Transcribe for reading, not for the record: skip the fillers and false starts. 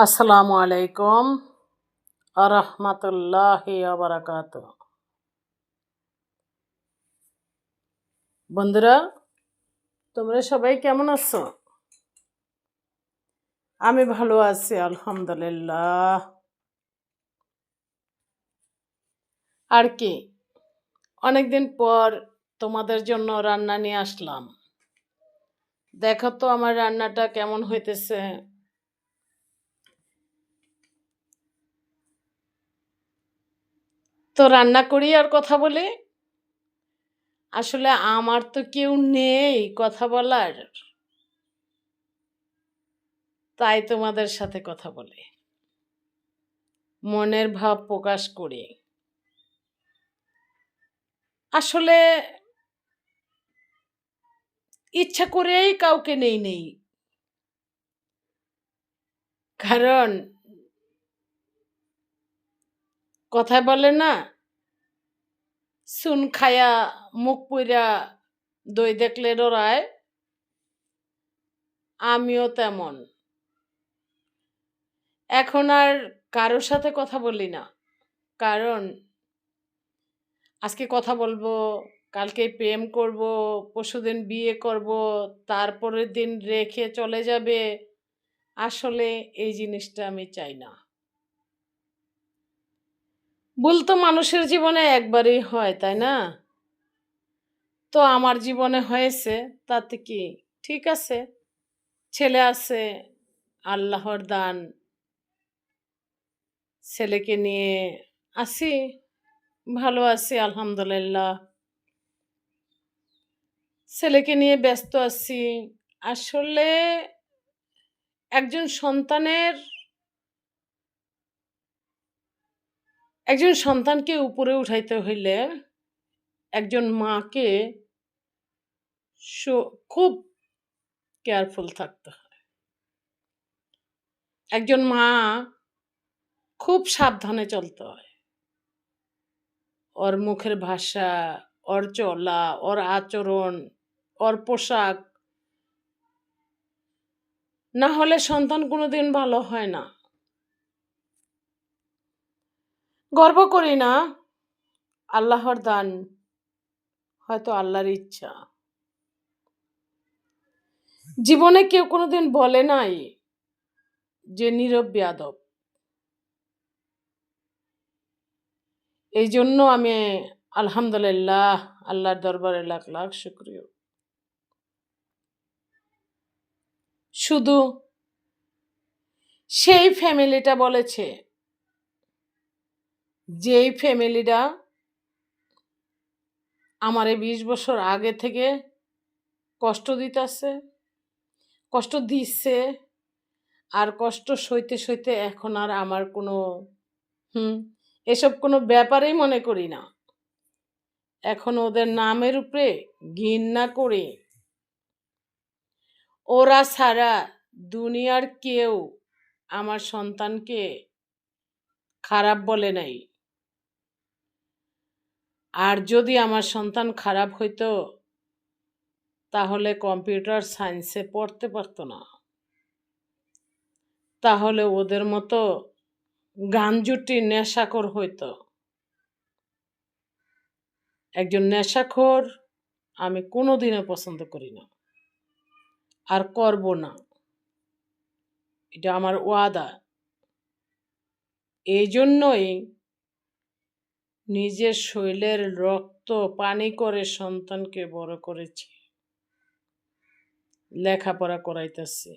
আসসালামু আলাইকুম আরহামাতুল্লাহি বারাকাতু। বন্ধুরা, তোমরা সবাই কেমন আছো? আমি ভালো আছি, আলহামদুলিল্লাহ। আর কি, অনেকদিন পর তোমাদের জন্য রান্না নিয়ে আসলাম। দেখো তো আমার রান্নাটা কেমন হইতেছে। তো রান্না করি আর কথা বলি। আসলে আমার তো কেউ নেই কথা বলার, তাই তোমাদের সাথে কথা বলি, মনের ভাব প্রকাশ করি। আসলে ইচ্ছা করেই কাউকে নেই, কারণ কথায় বলে না, চুন খায়া মুখ পুইরা দই দেখলে ডরায়। আমিও তেমন। এখন আর কারোর সাথে কথা বলি না, কারণ আজকে কথা বলবো, কালকে প্রেম করব, পরশুদিন বিয়ে করব, তারপরের দিন রেখে চলে যাবে। আসলে এই জিনিসটা আমি চাই না। ভুল তো মানুষের জীবনে একবারই হয়, তাই না? তো আমার জীবনে হয়েছে, তাতে কি, ঠিক আছে। ছেলে আছে, আল্লাহর দান। ছেলেকে নিয়ে আছি, ভালো আছি আলহামদুলিল্লাহ। ছেলেকে নিয়ে ব্যস্ত আছি। আসলে একজন সন্তানের একজন সন্তানকে উপরে উঠাইতে হইলে একজন মাকে খুব কেয়ারফুল থাকতে হয়। একজন মা খুব সাবধানে চলতে হয়। ওর মুখের ভাষা, ওর চলা, ওর আচরণ, ওর পোশাক, না হলে সন্তান কোনোদিন ভালো হয় না। গর্ব করি না, আল্লাহর দান, হয়তো আল্লাহর ইচ্ছা। জীবনে কেউ কোনোদিন বলে নাই যে নীরব বেয়াদব। এই জন্য আমি আলহামদুলিল্লাহ, আল্লাহর দরবারে লাখ লাখ শুকরিয়া। শুধু সেই ফ্যামিলিটা বলেছে, যেই ফ্যামিলিটা আমারে 20 বছর আগে থেকে কষ্ট দিতেছে, কষ্ট দিচ্ছে, আর কষ্ট সইতে সইতে এখন আর আমার কোনো এসব কোনো ব্যাপারেই মনে করি না। এখন ওদের নামের উপরে ঘৃণা করে, ওরা ছাড়া দুনিয়ার কেউ আমার সন্তানকে খারাপ বলে নাই। আর যদি আমার সন্তান খারাপ হইতো, তাহলে কম্পিউটার সায়েন্সে পড়তে পারতো না, তাহলে ওদের মতো গাঞ্জুটি নেশাখোর হইতো। একজন নেশাখোর আমি কোনোদিনও পছন্দ করি না, আর করব না। এটা আমার ওয়াদা। এই জন্যই নিজের শরীরের রক্ত পানি করে সন্তানকে বড় করেছি, লেখাপড়া করাইতেছি।